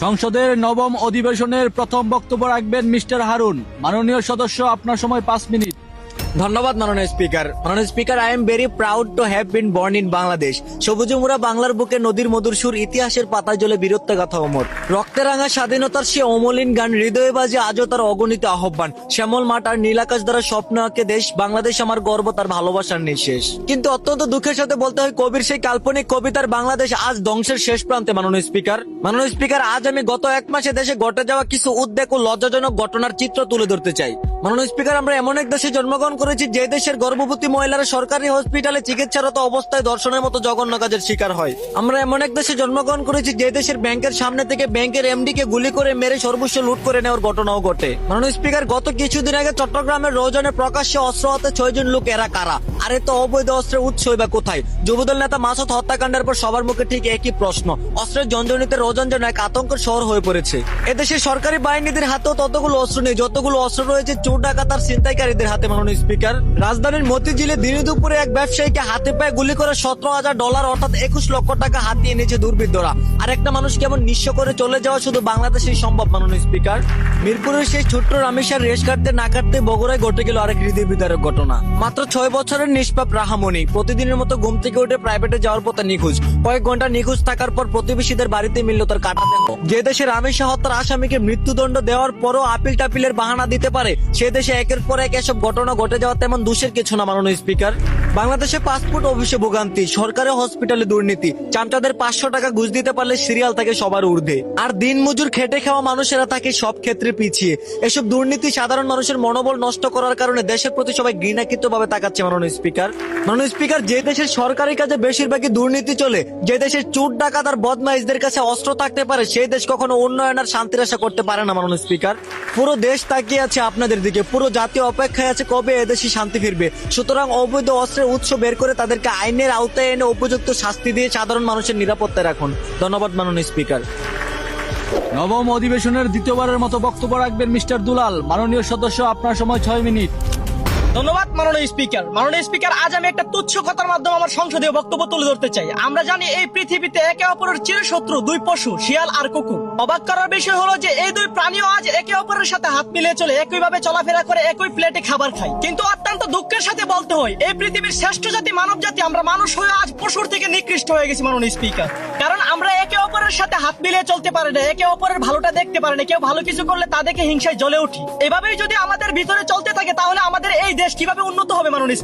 সংসদের নবম অধিবেশনের প্রথম বক্তব্য রাখবেন মিস্টার হারুন। মাননীয় সদস্য, আপনার সময় 5 মিনিট। ধন্যবাদ মাননীয় স্পিকার। মাননীয় speaker, I am very proud to have been born in Bangladesh. সবুজে মোরা বাংলার বুকে নদীর মধুর সুর, ইতিহাসের পাতায় জলে বীরত্ব গাথা অমর। রক্তে রাঙা স্বাধীনতার সে অমলিন গান, হৃদয়ে বাজে আজও তার অগণিত আহ্বান। শ্যামল মাঠ আর নীল আকাশ দ্বারা স্বপ্ন আঁকে দেশ, বাংলাদেশ আমার গর্ব, তার ভালোবাসার নিঃশেষ। কিন্তু অত্যন্ত দুঃখের সাথে বলতে হয়, কবির সেই কাল্পনিক কবিতার বাংলাদেশ আজ ধ্বংসের শেষ প্রান্তে। মাননীয় স্পিকার, আজ আমি গত 1 মাসে দেশে ঘটে যাওয়া কিছু উদ্বেগ ও লজ্জাজনক ঘটনার চিত্র তুলে ধরতে চাই। মাননীয় স্পিকার, আমরা এমন এক দেশে জন্মগ্রহণ করেছি যে দেশের গর্ভবতী মহিলারা সরকারি হসপিটালে চিকিৎসারত অবস্থায় ধর্ষণের মতো জঘন্য কাজের শিকার হয়। আমরা এমন এক দেশে জন্মগ্রহণ করেছি যে দেশের ব্যাংকের সামনে থেকে ব্যাংকের এমডি কে গুলি করে মেরে সর্বস্ব লুট করে নেওয়ার ঘটনাও ঘটে। মাননীয় স্পিকার, গত কিছুদিন আগে চট্টগ্রামের রৌজনে প্রকাশ্যে অস্ত্র হাতে 6 জন লোক, এরা কারা? আর এত অবৈধ অস্ত্রের উৎস বা কোথায়? যুবদল নেতা মাসুদ হত্যাকাণ্ডের পর সবার মুখে ঠিক একই প্রশ্ন। অস্ত্রের জঞ্জনিতে রৌজন যেন এক আতঙ্কের শহর হয়ে পড়েছে। এদেশের সরকারি বাহিনীদের হাতেও ততগুলো অস্ত্র নেই যতগুলো অস্ত্র রয়েছে চোর ডাকাত আর ছিনতাইকারীদের হাতে। মাননীয় স্পিকার, রাজধানীর মতিঝিলে দিনে দুপুরে এক ব্যবসায়ীকে হাতে পায়ে গুলি করে $17,000 অর্থাৎ 21 লক্ষ টাকা হাতিয়ে নিয়েছে দুর্বৃত্তরা। আর একটা মানুষ কেমন নিঃস্ব করে চলে যাওয়া শুধু বাংলাদেশেই সম্ভব। মাননীয় স্পিকার, মিরপুরের সেই ছোট্ট রামেশার রেশ কাটতে না কাটতে বগুড়ায় ঘটে গেল আরেক হৃদয় বিদারক ঘটনা। মাত্র 6 বছরের নিষ্পাপ রাহামণি প্রতিদিনের মতো ঘুম থেকে উঠে প্রাইভেটে যাওয়ার পথে নিখোঁজ। কয়েক ঘন্টা নিখোঁজ থাকার পর প্রতিবেশীদের বাড়িতে মিলল তার কাটা দেহ। যে দেশে রামেশা হত্যার আসামিকে মৃত্যুদণ্ড দেওয়ার পরও আপিল টাপিলের বাহানা দিতে পারে, সে দেশে একের পর এক এসব ঘটনা ঘটে যাওয়া তেমন দোষের কিছু না। মাননীয় স্পিকার, বাংলাদেশে পাসপোর্ট অফিসে ভোগান্তি, সরকারি হসপিটালে দুর্নীতি, চামচাদের 500 টাকা ঘুষ দিতে পারলে সিরিয়াল থাকে সবার ঊর্ধ্বে, আর দিন মজুর খেটে খাওয়া মানুষেরা থাকে সব ক্ষেত্রে পিছিয়ে। এসব দুর্নীতি সাধারণ মানুষের মনোবল নষ্ট করার কারণে দেশের প্রতি সবাই ঘৃণাকৃত ভাবে তাকাচ্ছে। মাননীয় স্পিকার, যে দেশের সরকারি কাজে বেশিরভাগই দুর্নীতি চলে, যে দেশের চোর ডাকাত আর বদমাইশদের কাছে অস্ত্র থাকতে পারে, সেই দেশ কখনো উন্নয়ন আর শান্তির আশা করতে পারে না। মাননীয় স্পিকার, পুরো দেশ তাকিয়ে আছে আপনাদের দিকে, পুরো জাতীয় অপেক্ষায় আছে কবে এদেশে শান্তি ফিরবে। সুতরাং অবৈধ অস্ত্রের উৎস বের করে তাদেরকে আইনের আওতায় এনে উপযুক্ত শাস্তি দিয়ে সাধারণ মানুষের নিরাপত্তায় রাখুন। ধন্যবাদ মাননীয় স্পিকার। নবম অধিবেশনের দ্বিতীয়বারের মতো বক্তব্য রাখবেন মিস্টার দুলাল। মাননীয় সদস্য, আপনার সময় 6 মিনিট। ধন্যবাদ মাননীয় স্পিকার, আজ আমি একটা তুচ্ছ কথার মাধ্যমে আমার সংসদীয় বক্তব্য তুলে ধরতে চাই। আমরা জানি এই পৃথিবীতে একে অপরের চিরশত্রু 2 পশু, শিয়াল আর কুকুর। অবাক করার বিষয় হলো যে এই 2 প্রাণীও আজ একে অপরের সাথে হাত মিলিয়ে চলে, একইভাবে চলাফেরা করে, একই প্লেটে খাবার খায়। কিন্তু অত্যন্ত দুঃখের সাথে বলতে হয়, এই পৃথিবীর শ্রেষ্ঠ জাতি মানব জাতি, আমরা মানুষ হয়ে আজ পশুর থেকে নিকৃষ্ট হয়ে গেছি। মাননীয় স্পিকার, কারণ আমরা একে অপরের সাথে হাত মিলিয়ে চলতে পারি না, একে অপরের ভালোটা দেখতে পারি না, কেউ ভালো কিছু করলে তাদেরকে হিংসায় জ্বলে উঠি। এভাবেই যদি আমাদের ভিতরে চলতে থাকে তাহলে আমাদের এই দেশ কিভাবে উন্নত হবে? মাননীয়